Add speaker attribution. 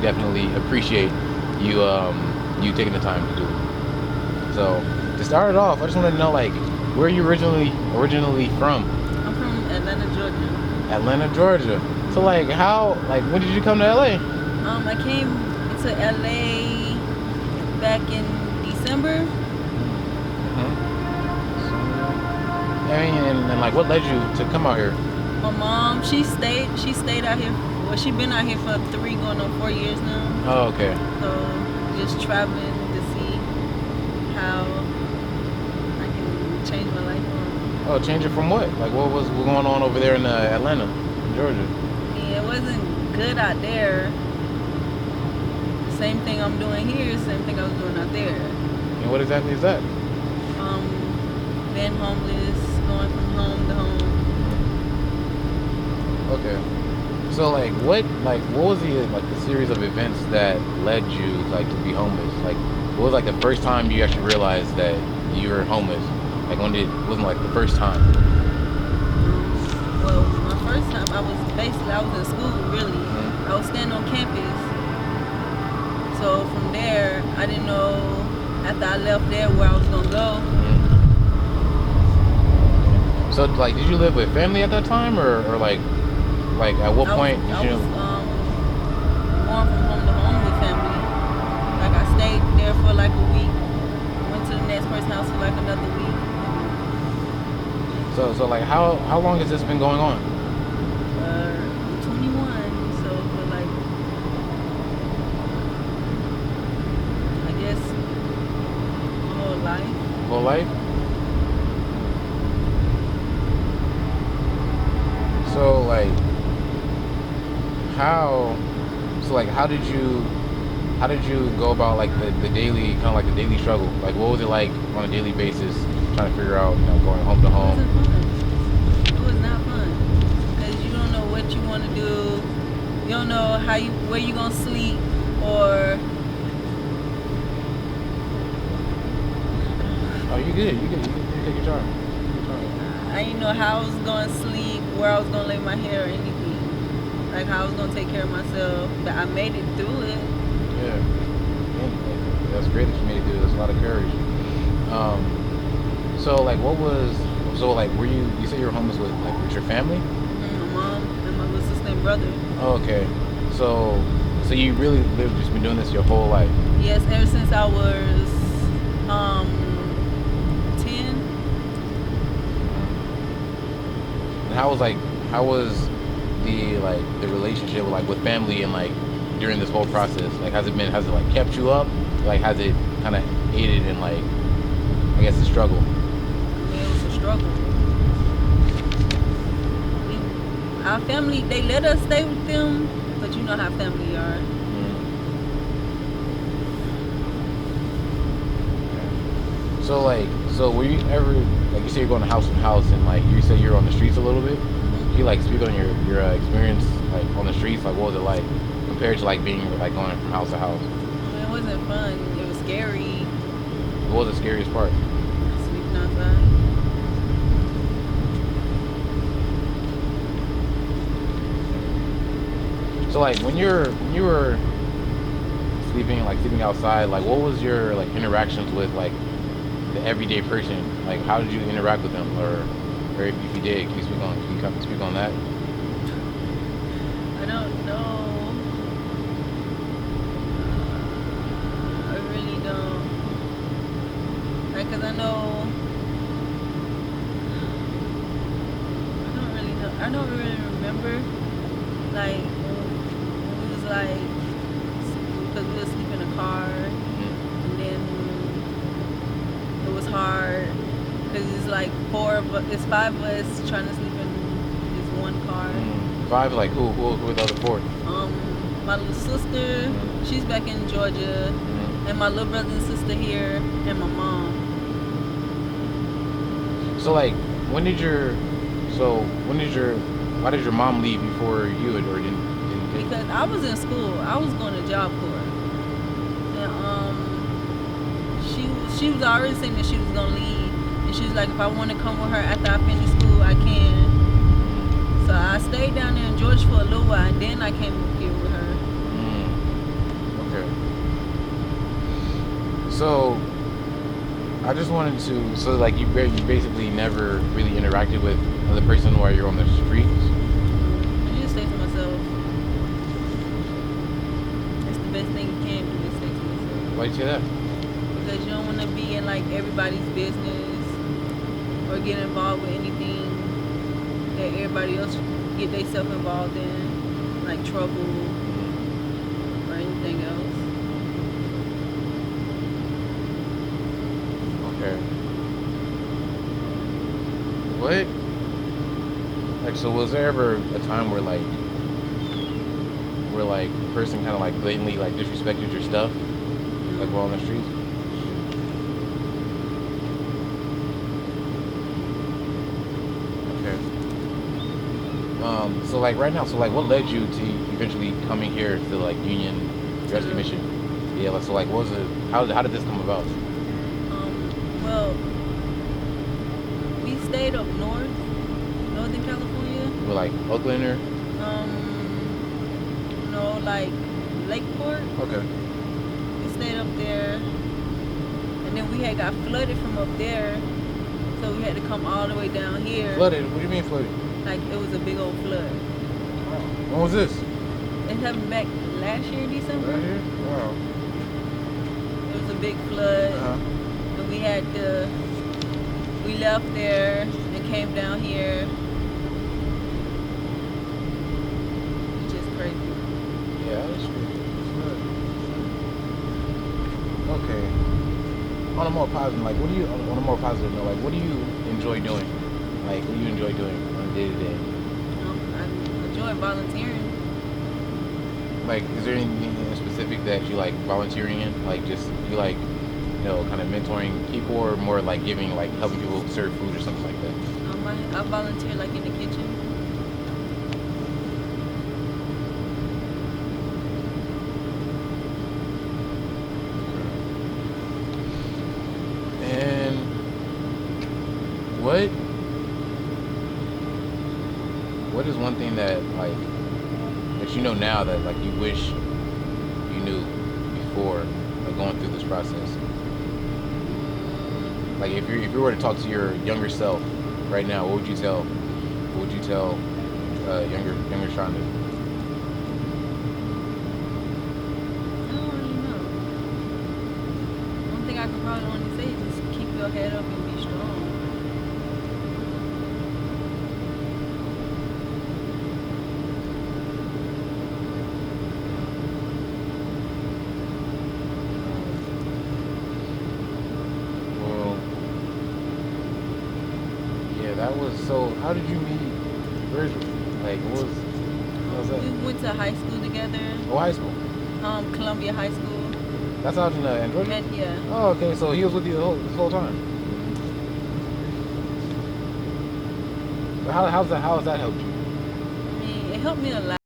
Speaker 1: definitely appreciate you taking the time to do it. So to start it off, I just wanted to know like where are you originally from?
Speaker 2: I'm from Atlanta, Georgia.
Speaker 1: Atlanta, Georgia. So like when did you come to LA?
Speaker 2: I came to LA back in December.
Speaker 1: And like what led you to come out here?
Speaker 2: My mom, she stayed out here. Well, she been out here for 3 going on 4 years now.
Speaker 1: Oh, okay.
Speaker 2: So just traveling to see how I can change my life.
Speaker 1: Oh, change it from what? Like what was going on over there in Atlanta, Georgia?
Speaker 2: Yeah, it wasn't good out there. Same thing I'm doing here, same thing I was doing out there.
Speaker 1: And what exactly is that?
Speaker 2: Being homeless, going from home to home.
Speaker 1: Okay. So what was the series of events that led you like to be homeless? Like what was like the first time you actually realized that you were homeless? Like when it wasn't like the first time?
Speaker 2: Well, my first time I was in school really. I was staying on campus. So from there I didn't know after I left there where I was gonna go.
Speaker 1: So like did you live with family at that time or like at what point did you?
Speaker 2: I was going from home to home with family. Like I stayed there for like a week, went to the next person's house for like another week.
Speaker 1: So like how long has this been going on?
Speaker 2: I'm 21, so for like I guess my whole life.
Speaker 1: Whole life? So like how did you go about like the daily kind of like the daily struggle? Like what was it like on a daily basis trying to figure out going home to home?
Speaker 2: It was not fun because you don't know what you want to do. You don't know where you gonna sleep or.
Speaker 1: Oh, you good. You take your time.
Speaker 2: I didn't know how I was gonna sleep, where I was gonna lay my hair or anything. Like how I was gonna take care of myself. But I made it through it.
Speaker 1: Yeah. That's great that you made it through. That's a lot of courage. So were you said you were homeless with your family?
Speaker 2: My mom and my little sister and brother.
Speaker 1: Oh, okay. So you really just been doing this your whole life?
Speaker 2: Yes, ever since I was 10.
Speaker 1: And how was the relationship with family and during this whole process? Like has it kept you up? Like has it kind of aided in I guess the struggle?
Speaker 2: Yeah, it was a struggle. Our family, they let us stay with them, but you know how family are.
Speaker 1: So were you ever you say you're going to house from house and you say you're on the streets a little bit? Can you speak on your experience on the streets? What was it like compared to being going from house to house?
Speaker 2: It wasn't fun. It was scary.
Speaker 1: What was the scariest part?
Speaker 2: Sleeping outside.
Speaker 1: So when you were sleeping outside, what was your interactions with the everyday person? How did you interact with them, or if you did, can you speak on that?
Speaker 2: I don't know. I really don't. Cause I know. I don't really remember. It was because we would sleep in a car, and then it was hard because it's 5 of us trying to sleep in this one car.
Speaker 1: 5? Who were the other 4?
Speaker 2: My little sister, she's back in Georgia, and my little brother and sister here, and my mom.
Speaker 1: So why did your mom leave before you or didn't?
Speaker 2: Because I was in school. I was going to Job Corps. And she was already saying that she was going to leave. And she was like, if I want to come with her after I finish school, I can. So I stayed down there in Georgia for a little while, and then I came up here with her.
Speaker 1: I just wanted to. So like you basically never really interacted with another person while you're on the streets.
Speaker 2: I just stay to myself. It's the best thing you can do is stay to yourself.
Speaker 1: Why do you say that?
Speaker 2: Because you don't want to be in like everybody's business or get involved with anything that everybody else get themselves involved in, like trouble or anything else.
Speaker 1: Okay. What? Like, so was there ever a time where like a person kind of like blatantly like disrespected your stuff, like while on the streets? Okay. So like right now, so like what led you to eventually coming here to like Union Rescue Mission? Yeah, like, so like what was it? How did this come about?
Speaker 2: Well, we stayed up north, Northern California.
Speaker 1: With like Oakland or?
Speaker 2: No, like Lakeport.
Speaker 1: Okay.
Speaker 2: We stayed up there, and then we had got flooded from up there, so we had to come all the way down here.
Speaker 1: Flooded? What do you mean flooded?
Speaker 2: Like it was a big old flood.
Speaker 1: Wow. When was this?
Speaker 2: It happened back last year, December.
Speaker 1: Right here? Wow.
Speaker 2: It was a big flood, and we left there and came down here. It's just crazy.
Speaker 1: Yeah, that's true. Okay. On a more positive, like, what do you? On a more positive note, like, what do you enjoy doing? Like, what do you enjoy doing on a day to day?
Speaker 2: I enjoy volunteering.
Speaker 1: Like, is there anything in specific that you like volunteering in? Like, just you like, kind of mentoring people, or more like giving, like, helping people serve food or something like that?
Speaker 2: I volunteer like in the kitchen.
Speaker 1: And what is one thing that like that you know now that like you wish you knew before like going through this process? Like if you were to talk to your younger self right now, what would you tell? What would you tell younger Shonda?
Speaker 2: I don't really know. One thing I could probably only say is just keep your head up and be strong.
Speaker 1: Well, yeah, that was so. How did you meet Virgil? Like, what was that?
Speaker 2: We went to high school together.
Speaker 1: Oh, high school.
Speaker 2: Columbia High School.
Speaker 1: That's out in Georgia?
Speaker 2: And yeah.
Speaker 1: Oh, okay. So he was with you this whole time. So how has that helped you?
Speaker 2: I mean, it helped me a lot.